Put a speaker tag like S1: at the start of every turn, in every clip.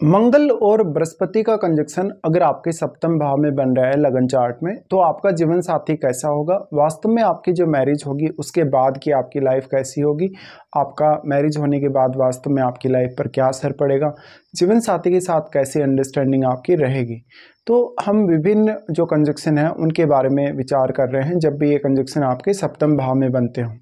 S1: मंगल और बृहस्पति का कंजक्शन अगर आपके सप्तम भाव में बन रहा है लगन चार्ट में, तो आपका जीवन साथी कैसा होगा। वास्तव में आपकी जो मैरिज होगी उसके बाद की आपकी लाइफ कैसी होगी, आपका मैरिज होने के बाद वास्तव में आपकी लाइफ पर क्या असर पड़ेगा, जीवन साथी के साथ कैसी अंडरस्टैंडिंग आपकी रहेगी। तो हम विभिन्न जो कंजक्शन हैं उनके बारे में विचार कर रहे हैं जब भी ये कंजक्शन आपके सप्तम भाव में बनते हों।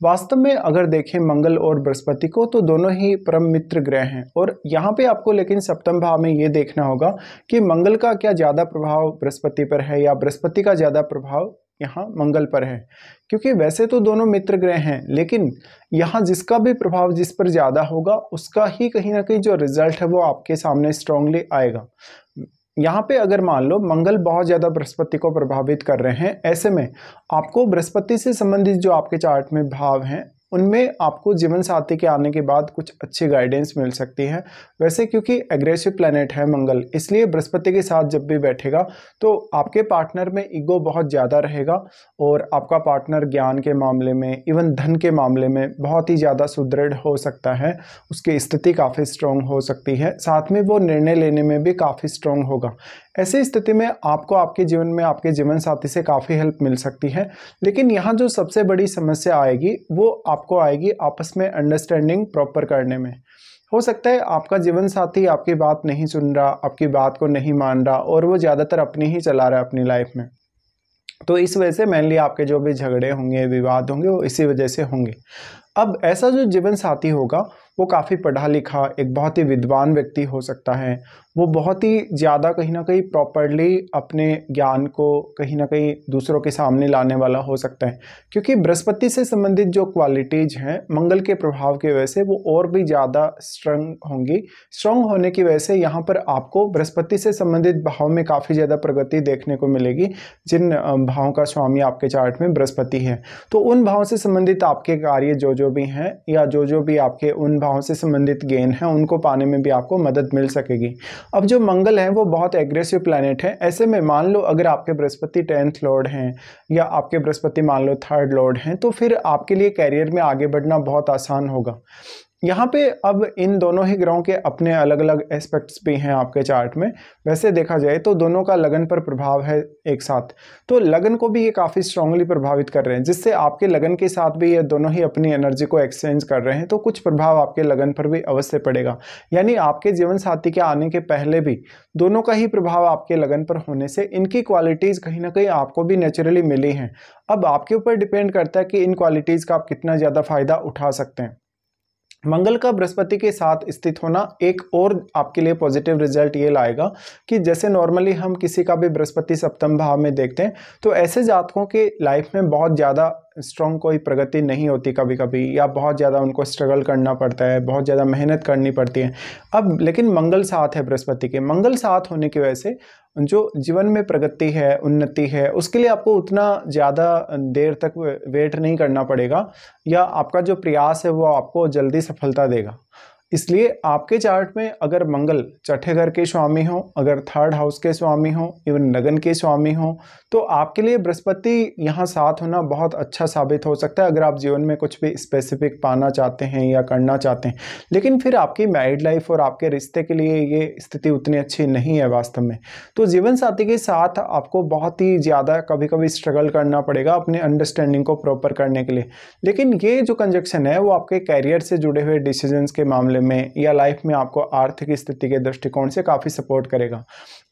S1: वास्तव में अगर देखें मंगल और बृहस्पति को, तो दोनों ही परम मित्र ग्रह हैं। और यहाँ पे आपको लेकिन सप्तम भाव में ये देखना होगा कि मंगल का क्या ज़्यादा प्रभाव बृहस्पति पर है या बृहस्पति का ज़्यादा प्रभाव यहाँ मंगल पर है। क्योंकि वैसे तो दोनों मित्र ग्रह हैं, लेकिन यहाँ जिसका भी प्रभाव जिस पर ज़्यादा होगा उसका ही कहीं ना कहीं जो रिजल्ट है वो आपके सामने स्ट्रांगली आएगा। यहाँ पे अगर मान लो मंगल बहुत ज़्यादा बृहस्पति को प्रभावित कर रहे हैं, ऐसे में आपको बृहस्पति से संबंधित जो आपके चार्ट में भाव हैं उनमें आपको जीवन साथी के आने के बाद कुछ अच्छी गाइडेंस मिल सकती है। वैसे क्योंकि एग्रेसिव प्लैनेट है मंगल, इसलिए बृहस्पति के साथ जब भी बैठेगा तो आपके पार्टनर में ईगो बहुत ज़्यादा रहेगा और आपका पार्टनर ज्ञान के मामले में, इवन धन के मामले में बहुत ही ज़्यादा सुदृढ़ हो सकता है। उसकी स्थिति काफ़ी स्ट्रॉन्ग हो सकती है, साथ में वो निर्णय लेने में भी काफ़ी स्ट्रॉन्ग होगा। ऐसी स्थिति में आपको आपके जीवन में आपके जीवन साथी से काफ़ी हेल्प मिल सकती है। लेकिन यहाँ जो सबसे बड़ी समस्या आएगी वो आपको आएगी आपस में अंडरस्टैंडिंग प्रॉपर करने में। हो सकता है आपका जीवन साथी आपकी बात नहीं सुन रहा, आपकी बात को नहीं मान रहा और वो ज़्यादातर अपनी ही चला रहा है अपनी लाइफ में। तो इस वजह से मेनली आपके जो भी झगड़े होंगे, विवाद होंगे, वो इसी वजह से होंगे। अब ऐसा जो जीवन साथी होगा वो काफ़ी पढ़ा लिखा, एक बहुत ही विद्वान व्यक्ति हो सकता है। वो बहुत ही ज़्यादा कहीं ना कहीं प्रॉपरली अपने ज्ञान को कहीं ना कहीं दूसरों के सामने लाने वाला हो सकता है। क्योंकि बृहस्पति से संबंधित जो क्वालिटीज़ हैं मंगल के प्रभाव की वजह से वो और भी ज़्यादा स्ट्रॉन्ग होंगी। स्ट्रॉन्ग होने की वजह से यहाँ पर आपको बृहस्पति से संबंधित भाव में काफ़ी ज़्यादा प्रगति देखने को मिलेगी। जिन भावों का स्वामी आपके चार्ट में बृहस्पति है, तो उन भावों से संबंधित आपके कार्य जो भी हैं या जो भी आपके उन भावों से संबंधित गेन हैं उनको पाने में भी आपको मदद मिल सकेगी। अब जो मंगल है वो बहुत एग्रेसिव प्लैनेट है। ऐसे में मान लो अगर आपके बृहस्पति 10th लॉर्ड हैं या आपके बृहस्पति मान लो 3rd लॉर्ड हैं, तो फिर आपके लिए कैरियर में आगे बढ़ना बहुत आसान होगा। यहाँ पे अब इन दोनों ही ग्रहों के अपने अलग अलग एस्पेक्ट्स भी हैं आपके चार्ट में। वैसे देखा जाए तो दोनों का लगन पर प्रभाव है एक साथ, तो लगन को भी ये काफ़ी स्ट्रांगली प्रभावित कर रहे हैं, जिससे आपके लगन के साथ भी ये दोनों ही अपनी एनर्जी को एक्सचेंज कर रहे हैं। तो कुछ प्रभाव आपके लगन पर भी अवश्य पड़ेगा। यानी आपके जीवन साथी के आने के पहले भी दोनों का ही प्रभाव आपके लगन पर होने से इनकी क्वालिटीज़ कहीं ना कहीं आपको भी नेचुरली मिली हैं। अब आपके ऊपर डिपेंड करता है कि इन क्वालिटीज़ का आप कितना ज़्यादा फायदा उठा सकते हैं। मंगल का बृहस्पति के साथ स्थित होना एक और आपके लिए पॉजिटिव रिजल्ट ये लाएगा कि जैसे नॉर्मली हम किसी का भी बृहस्पति सप्तम भाव में देखते हैं, तो ऐसे जातकों के लाइफ में बहुत ज़्यादा स्ट्रॉन्ग कोई प्रगति नहीं होती कभी कभी, या बहुत ज़्यादा उनको स्ट्रगल करना पड़ता है, बहुत ज़्यादा मेहनत करनी पड़ती है। अब लेकिन मंगल साथ है बृहस्पति के, मंगल साथ होने की वजह से जो जीवन में प्रगति है, उन्नति है, उसके लिए आपको उतना ज़्यादा देर तक वेट नहीं करना पड़ेगा, या आपका जो प्रयास है वो आपको जल्दी सफलता देगा। इसलिए आपके चार्ट में अगर मंगल छठे घर के स्वामी हो, अगर 3rd हाउस के स्वामी हो, इवन लगन के स्वामी हो, तो आपके लिए बृहस्पति यहाँ साथ होना बहुत अच्छा साबित हो सकता है अगर आप जीवन में कुछ भी स्पेसिफिक पाना चाहते हैं या करना चाहते हैं। लेकिन फिर आपकी मैरिड लाइफ और आपके रिश्ते के लिए ये स्थिति उतनी अच्छी नहीं है वास्तव में। तो जीवन साथी के साथ आपको बहुत ही ज़्यादा कभी कभी स्ट्रगल करना पड़ेगा अपने अंडरस्टैंडिंग को प्रॉपर करने के लिए। लेकिन ये जो कंजक्शन है वो आपके कैरियर से जुड़े हुए डिसीजंस के मामले में या लाइफ में आपको आर्थिक स्थिति के दृष्टिकोण से काफ़ी सपोर्ट करेगा।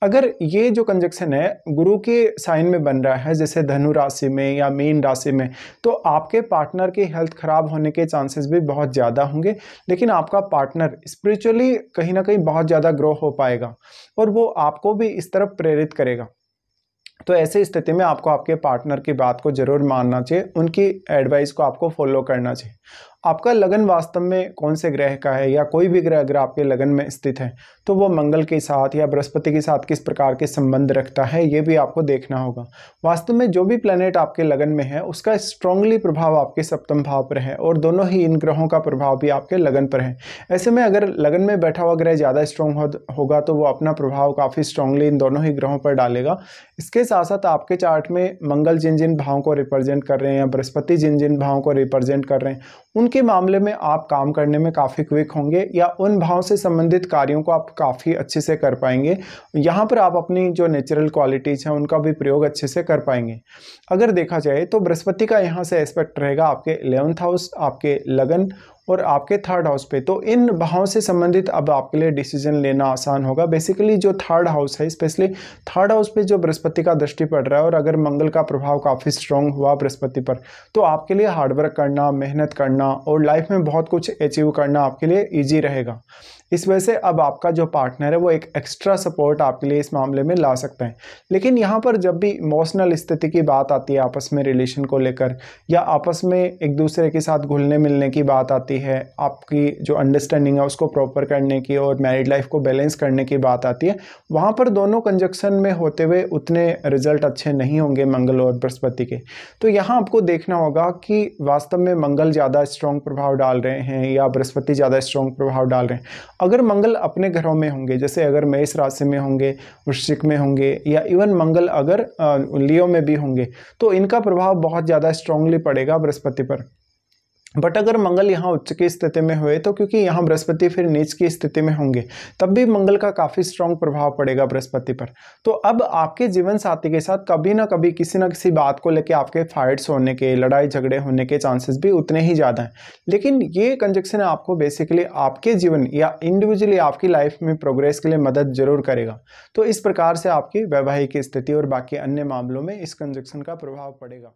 S1: अगर ये जो कंजक्शन है गुरु के साइन में बन रहा है, जैसे धनु राशि में या मीन राशि में, तो आपके पार्टनर की हेल्थ खराब होने के चांसेस भी बहुत ज़्यादा होंगे। लेकिन आपका पार्टनर स्पिरिचुअली कहीं ना कहीं बहुत ज़्यादा ग्रो हो पाएगा और वो आपको भी इस तरफ प्रेरित करेगा। तो ऐसी स्थिति में आपको आपके पार्टनर की बात को जरूर मानना चाहिए, उनकी एडवाइस को आपको फॉलो करना चाहिए। आपका लगन वास्तव में कौन से ग्रह का है, या कोई भी ग्रह अगर आपके लगन में स्थित है तो वो मंगल के साथ या बृहस्पति के साथ किस प्रकार के संबंध रखता है, ये भी आपको देखना होगा। वास्तव में जो भी प्लैनेट आपके लगन में है उसका स्ट्रांगली प्रभाव आपके सप्तम भाव पर है और दोनों ही इन ग्रहों का प्रभाव भी आपके लगन पर है। ऐसे में अगर लगन में बैठा हुआ ग्रह ज़्यादा स्ट्रॉन्ग होगा तो वो अपना प्रभाव काफ़ी स्ट्रांगली इन दोनों ही ग्रहों पर डालेगा। इसके साथ साथ आपके चार्ट में मंगल जिन जिन भावों को रिप्रेजेंट कर रहे हैं या बृहस्पति जिन जिन भावों को रिप्रेजेंट कर रहे हैं, उन उनके मामले में आप काम करने में काफ़ी क्विक होंगे या उन भाव से संबंधित कार्यों को आप काफ़ी अच्छे से कर पाएंगे। यहाँ पर आप अपनी जो नेचुरल क्वालिटीज़ हैं उनका भी प्रयोग अच्छे से कर पाएंगे। अगर देखा जाए तो बृहस्पति का यहाँ से एस्पेक्ट रहेगा आपके 11th हाउस, आपके लगन और आपके 3rd हाउस पे। तो इन भावों से संबंधित अब आपके लिए डिसीजन लेना आसान होगा। बेसिकली जो 3rd हाउस है, स्पेशली 3rd हाउस पे जो बृहस्पति का दृष्टि पड़ रहा है और अगर मंगल का प्रभाव काफ़ी स्ट्रांग हुआ बृहस्पति पर, तो आपके लिए हार्डवर्क करना, मेहनत करना और लाइफ में बहुत कुछ अचीव करना आपके लिए ईजी रहेगा। इस वजह से अब आपका जो पार्टनर है वो एक एक्स्ट्रा सपोर्ट आपके लिए इस मामले में ला सकता है। लेकिन यहाँ पर जब भी इमोशनल स्थिति की बात आती है आपस में रिलेशन को लेकर, या आपस में एक दूसरे के साथ घुलने मिलने की बात आती है, आपकी जो अंडरस्टैंडिंग है उसको प्रॉपर करने की और मैरिड लाइफ को बैलेंस करने की बात आती है, वहाँ पर दोनों कंजक्शन में होते हुए उतने रिजल्ट अच्छे नहीं होंगे मंगल और बृहस्पति के। तो यहाँ आपको देखना होगा कि वास्तव में मंगल ज़्यादा स्ट्रॉन्ग प्रभाव डाल रहे हैं या बृहस्पति ज़्यादा स्ट्रॉन्ग प्रभाव डाल रहे हैं। अगर मंगल अपने घरों में होंगे, जैसे अगर मेष राशि में होंगे, वृश्चिक में होंगे, या इवन मंगल अगर लियो में भी होंगे, तो इनका प्रभाव बहुत ज़्यादा स्ट्रांगली पड़ेगा बृहस्पति पर। बट अगर मंगल यहाँ उच्च की स्थिति में हुए, तो क्योंकि यहाँ बृहस्पति फिर नीच की स्थिति में होंगे, तब भी मंगल का काफ़ी स्ट्रांग प्रभाव पड़ेगा बृहस्पति पर। तो अब आपके जीवन साथी के साथ कभी ना कभी किसी ना किसी बात को लेकर आपके फाइट्स होने के, लड़ाई झगड़े होने के चांसेस भी उतने ही ज़्यादा हैं। लेकिन ये कंजक्शन आपको बेसिकली आपके जीवन या इंडिविजुअली आपकी लाइफ में प्रोग्रेस के लिए मदद जरूर करेगा। तो इस प्रकार से आपकी वैवाहिक स्थिति और बाकी अन्य मामलों में इस कंजक्शन का प्रभाव पड़ेगा।